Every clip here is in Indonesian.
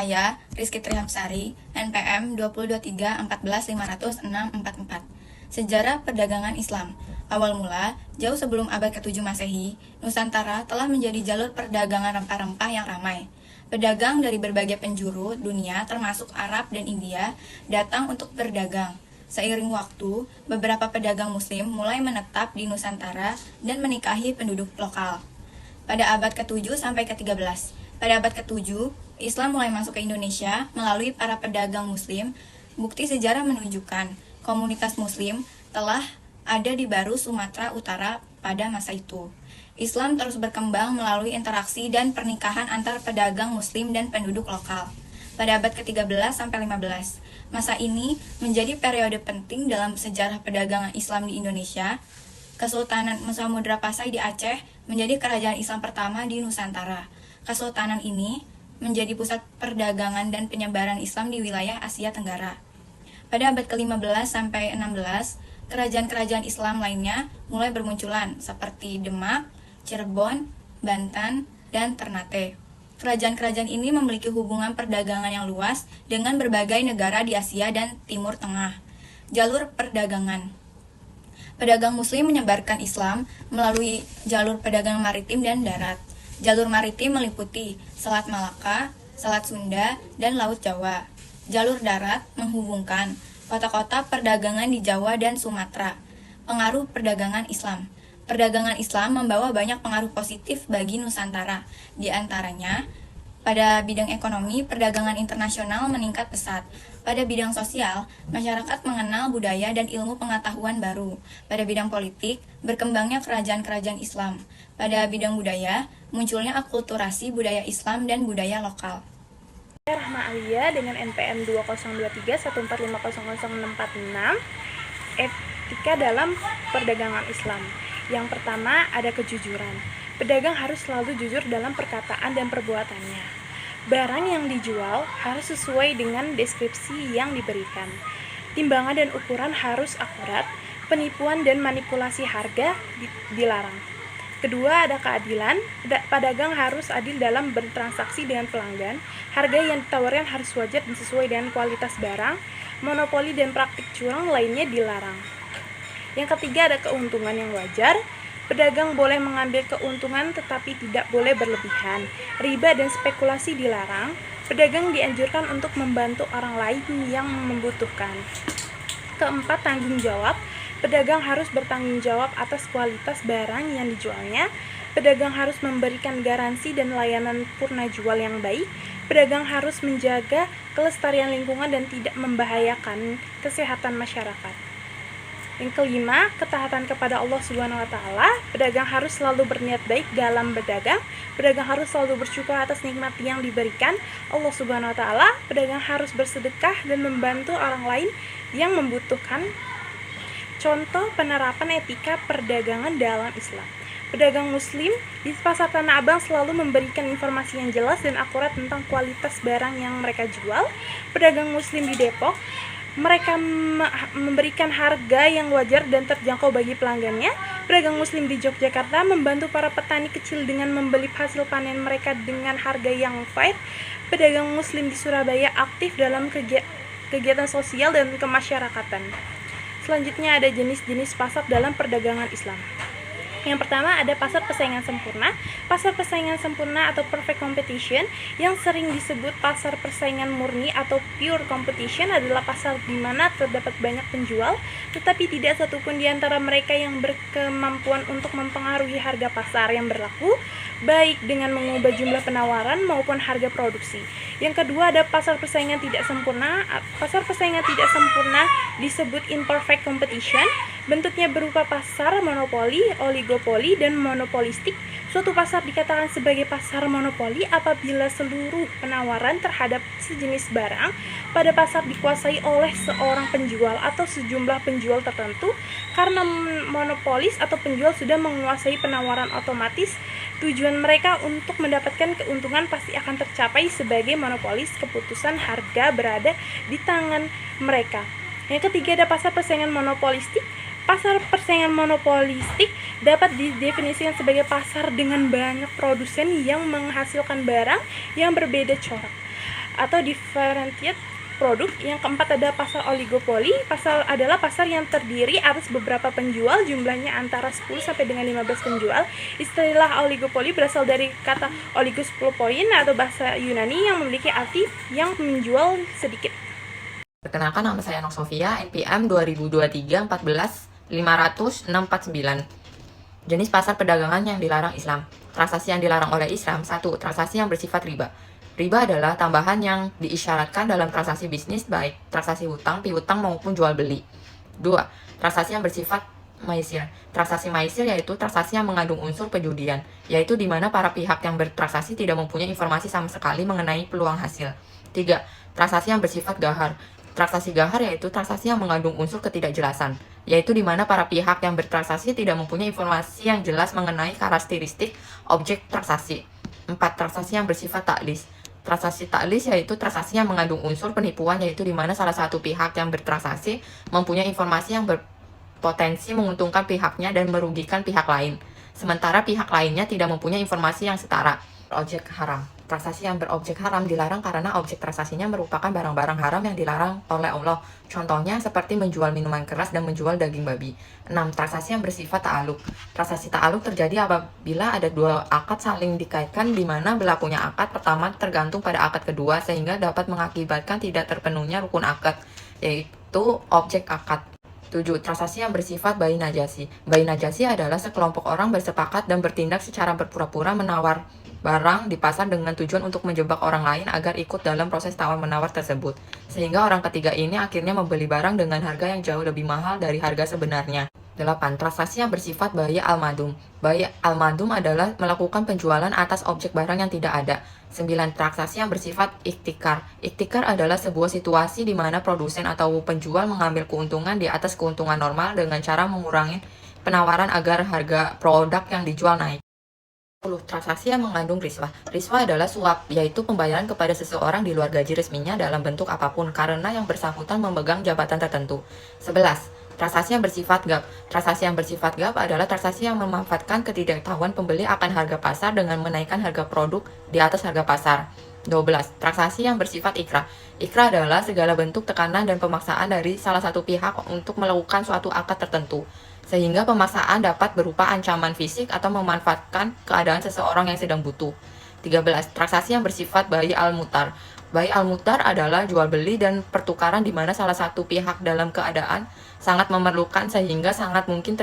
Saya, Rizky Trihamsari, NPM 2023-14-506-44. Sejarah perdagangan Islam. Awal mula, jauh sebelum abad ke-7 Masehi, Nusantara telah menjadi jalur perdagangan rempah-rempah yang ramai. Pedagang dari berbagai penjuru dunia, termasuk Arab dan India, datang untuk berdagang. Seiring waktu, beberapa pedagang Muslim mulai menetap di Nusantara dan menikahi penduduk lokal. Pada abad ke-7 sampai ke-13, pada abad ke-7, Islam mulai masuk ke Indonesia melalui para pedagang Muslim. Bukti sejarah menunjukkan komunitas Muslim telah ada di Baru, Sumatera Utara pada masa itu. Islam terus berkembang melalui interaksi dan pernikahan antar pedagang Muslim dan penduduk lokal. Pada abad ke-13 sampai 15, masa ini menjadi periode penting dalam sejarah perdagangan Islam di Indonesia. Kesultanan Samudra Pasai di Aceh menjadi kerajaan Islam pertama di Nusantara. Kesultanan ini menjadi pusat perdagangan dan penyebaran Islam di wilayah Asia Tenggara. Pada abad ke-15 sampai 16, kerajaan-kerajaan Islam lainnya mulai bermunculan seperti Demak, Cirebon, Banten, dan Ternate. Kerajaan-kerajaan ini memiliki hubungan perdagangan yang luas dengan berbagai negara di Asia dan Timur Tengah. Jalur perdagangan. Pedagang Muslim menyebarkan Islam melalui jalur perdagangan maritim dan darat. Jalur maritim meliputi Selat Malaka, Selat Sunda, dan Laut Jawa. Jalur darat menghubungkan kota-kota perdagangan di Jawa dan Sumatera. Pengaruh perdagangan Islam. Perdagangan Islam membawa banyak pengaruh positif bagi Nusantara. Di antaranya, pada bidang ekonomi, perdagangan internasional meningkat pesat. Pada bidang sosial, masyarakat mengenal budaya dan ilmu pengetahuan baru. Pada bidang politik, berkembangnya kerajaan-kerajaan Islam. Pada bidang budaya, munculnya akulturasi budaya Islam dan budaya lokal. Rahma Alia dengan NPM 202314500646, etika dalam perdagangan Islam. Yang pertama, ada kejujuran. Pedagang harus selalu jujur dalam perkataan dan perbuatannya. Barang yang dijual harus sesuai dengan deskripsi yang diberikan. Timbangan dan ukuran harus akurat. Penipuan dan manipulasi harga dilarang. Kedua, ada keadilan. Pedagang harus adil dalam bertransaksi dengan pelanggan. Harga yang ditawarkan harus wajar dan sesuai dengan kualitas barang. Monopoli dan praktik curang lainnya dilarang. Yang ketiga, ada keuntungan yang wajar. Pedagang boleh mengambil keuntungan tetapi tidak boleh berlebihan. Riba dan spekulasi dilarang. Pedagang dianjurkan untuk membantu orang lain yang membutuhkan. Keempat, tanggung jawab. Pedagang harus bertanggung jawab atas kualitas barang yang dijualnya. Pedagang harus memberikan garansi dan layanan purna jual yang baik. Pedagang harus menjaga kelestarian lingkungan dan tidak membahayakan kesehatan masyarakat. Yang kelima, ketaatan kepada Allah Subhanahu wa taala. Pedagang harus selalu berniat baik dalam berdagang. Pedagang harus selalu bersyukur atas nikmat yang diberikan Allah Subhanahu wa taala. Pedagang harus bersedekah dan membantu orang lain yang membutuhkan. Contoh penerapan etika perdagangan dalam Islam. Pedagang Muslim di pasar Tanah Abang selalu memberikan informasi yang jelas dan akurat tentang kualitas barang yang mereka jual. Pedagang Muslim di Depok, mereka memberikan harga yang wajar dan terjangkau bagi pelanggannya. Pedagang Muslim di Yogyakarta membantu para petani kecil dengan membeli hasil panen mereka dengan harga yang fair. Pedagang Muslim di Surabaya aktif dalam kegiatan sosial dan kemasyarakatan. Selanjutnya ada jenis-jenis pasar dalam perdagangan Islam. Yang pertama ada pasar persaingan sempurna. Pasar persaingan sempurna atau perfect competition yang sering disebut pasar persaingan murni atau pure competition adalah pasar di mana terdapat banyak penjual, tetapi tidak satupun di antara mereka yang berkemampuan untuk mempengaruhi harga pasar yang berlaku, baik dengan mengubah jumlah penawaran maupun harga produksi. Yang kedua ada pasar persaingan tidak sempurna. Pasar persaingan tidak sempurna disebut imperfect competition. Bentuknya berupa pasar monopoli, oligopoli, dan monopolistik. Suatu pasar dikatakan sebagai pasar monopoli apabila seluruh penawaran terhadap sejenis barang pada pasar dikuasai oleh seorang penjual atau sejumlah penjual tertentu. Karena monopolis atau penjual sudah menguasai penawaran otomatis, tujuan mereka untuk mendapatkan keuntungan pasti akan tercapai. Sebagai monopolis, keputusan harga berada di tangan mereka. Yang ketiga ada pasar persaingan monopolistik. Pasar persaingan monopolistik dapat didefinisikan sebagai pasar dengan banyak produsen yang menghasilkan barang yang berbeda corak. atau differentiated produk. Yang keempat ada pasar oligopoli. Pasar adalah pasar yang terdiri atas beberapa penjual, jumlahnya antara 10 sampai dengan 15 penjual. Istilah oligopoli berasal dari kata oligos plopoin atau bahasa Yunani yang memiliki arti yang menjual sedikit. Perkenalkan, nama saya Nok Sofia, NPM 2023 14 500 649. Jenis pasar perdagangan yang dilarang Islam. Transaksi yang dilarang oleh Islam. 1. Transaksi yang bersifat riba. Riba adalah tambahan yang diisyaratkan dalam transaksi bisnis, baik transaksi hutang, piutang maupun jual beli. 2. Transaksi yang bersifat maisir. Transaksi maisir yaitu transaksi yang mengandung unsur penjudian, yaitu di mana para pihak yang bertransaksi tidak mempunyai informasi sama sekali mengenai peluang hasil. 3. Transaksi yang bersifat gahar. Transaksi gahar yaitu transaksi yang mengandung unsur ketidakjelasan, yaitu di mana para pihak yang bertransaksi tidak mempunyai informasi yang jelas mengenai karakteristik objek transaksi. 4. Transaksi yang bersifat taklis. Transaksi taklis yaitu transaksi yang mengandung unsur penipuan, yaitu di mana salah satu pihak yang bertransaksi mempunyai informasi yang berpotensi menguntungkan pihaknya dan merugikan pihak lain, sementara pihak lainnya tidak mempunyai informasi yang setara. Objek haram. Transaksi yang berobjek haram dilarang karena objek transaksinya merupakan barang-barang haram yang dilarang oleh Allah. Contohnya seperti menjual minuman keras dan menjual daging babi. 6. Transaksi yang bersifat ta'aluk. Transaksi ta'aluk terjadi apabila ada dua akad saling dikaitkan, di mana berlakunya akad pertama tergantung pada akad kedua, sehingga dapat mengakibatkan tidak terpenuhnya rukun akad, yaitu objek akad. 7. Transaksi yang bersifat bai najasi. Bai najasi adalah sekelompok orang bersepakat dan bertindak secara berpura-pura menawar barang di pasar dengan tujuan untuk menjebak orang lain agar ikut dalam proses tawar-menawar tersebut, sehingga orang ketiga ini akhirnya membeli barang dengan harga yang jauh lebih mahal dari harga sebenarnya. 8. Transaksi yang bersifat bai al-madum. Bai al-madum adalah melakukan penjualan atas objek barang yang tidak ada. 9. Transaksi yang bersifat iktikar. Iktikar adalah sebuah situasi di mana produsen atau penjual mengambil keuntungan di atas keuntungan normal dengan cara mengurangi penawaran agar harga produk yang dijual naik. 10. Transaksi yang mengandung riswah. Riswah adalah suap, yaitu pembayaran kepada seseorang di luar gaji resminya dalam bentuk apapun karena yang bersangkutan memegang jabatan tertentu. 11. Transaksi yang bersifat gap. Transaksi yang bersifat gap adalah transaksi yang memanfaatkan ketidaktahuan pembeli akan harga pasar dengan menaikkan harga produk di atas harga pasar. 12. Transaksi yang bersifat ikrah. Ikrah adalah segala bentuk tekanan dan pemaksaan dari salah satu pihak untuk melakukan suatu akad tertentu, sehingga pemaksaan dapat berupa ancaman fisik atau memanfaatkan keadaan seseorang yang sedang butuh. 13. Transaksi yang bersifat bai al-mutar. Bai al-mutar adalah jual beli dan pertukaran di mana salah satu pihak dalam keadaan sangat memerlukan sehingga sangat mungkin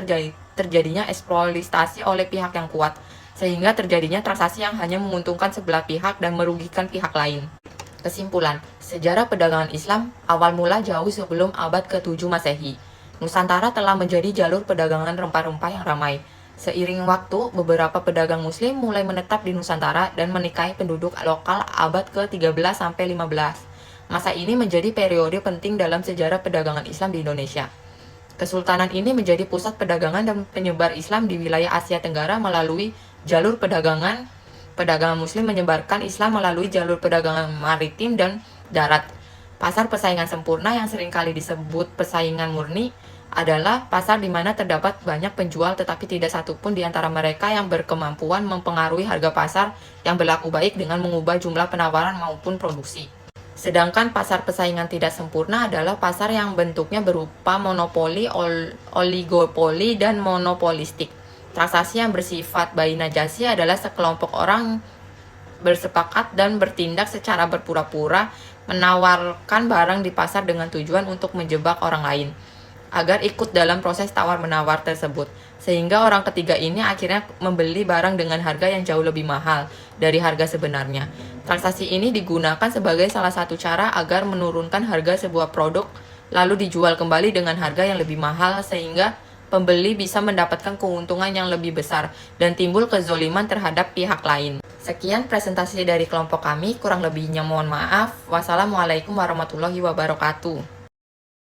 terjadinya eksploitasi oleh pihak yang kuat, sehingga terjadinya transaksi yang hanya menguntungkan sebelah pihak dan merugikan pihak lain. Kesimpulan, sejarah perdagangan Islam awal mula jauh sebelum abad ke-7 Masehi. Nusantara telah menjadi jalur perdagangan rempah-rempah yang ramai. Seiring waktu, beberapa pedagang muslim mulai menetap di Nusantara dan menikahi penduduk lokal abad ke-13 sampai 15. Masa ini menjadi periode penting dalam sejarah perdagangan Islam di Indonesia. Kesultanan ini menjadi pusat perdagangan dan penyebar Islam di wilayah Asia Tenggara melalui jalur perdagangan. Pedagangan muslim menyebarkan Islam melalui jalur perdagangan maritim dan darat. Pasar persaingan sempurna yang seringkali disebut persaingan murni adalah pasar di mana terdapat banyak penjual tetapi tidak satupun di antara mereka yang berkemampuan mempengaruhi harga pasar yang berlaku baik dengan mengubah jumlah penawaran maupun produksi. Sedangkan pasar persaingan tidak sempurna adalah pasar yang bentuknya berupa monopoli, oligopoli, dan monopolistik. Transaksi yang bersifat bai najasi adalah sekelompok orang bersepakat dan bertindak secara berpura-pura menawarkan barang di pasar dengan tujuan untuk menjebak orang lain agar ikut dalam proses tawar-menawar tersebut, sehingga orang ketiga ini akhirnya membeli barang dengan harga yang jauh lebih mahal dari harga sebenarnya. Transaksi ini digunakan sebagai salah satu cara agar menurunkan harga sebuah produk lalu dijual kembali dengan harga yang lebih mahal, sehingga pembeli bisa mendapatkan keuntungan yang lebih besar dan timbul kezoliman terhadap pihak lain. Sekian presentasi dari kelompok kami, kurang lebihnya mohon maaf. Wassalamualaikum warahmatullahi wabarakatuh.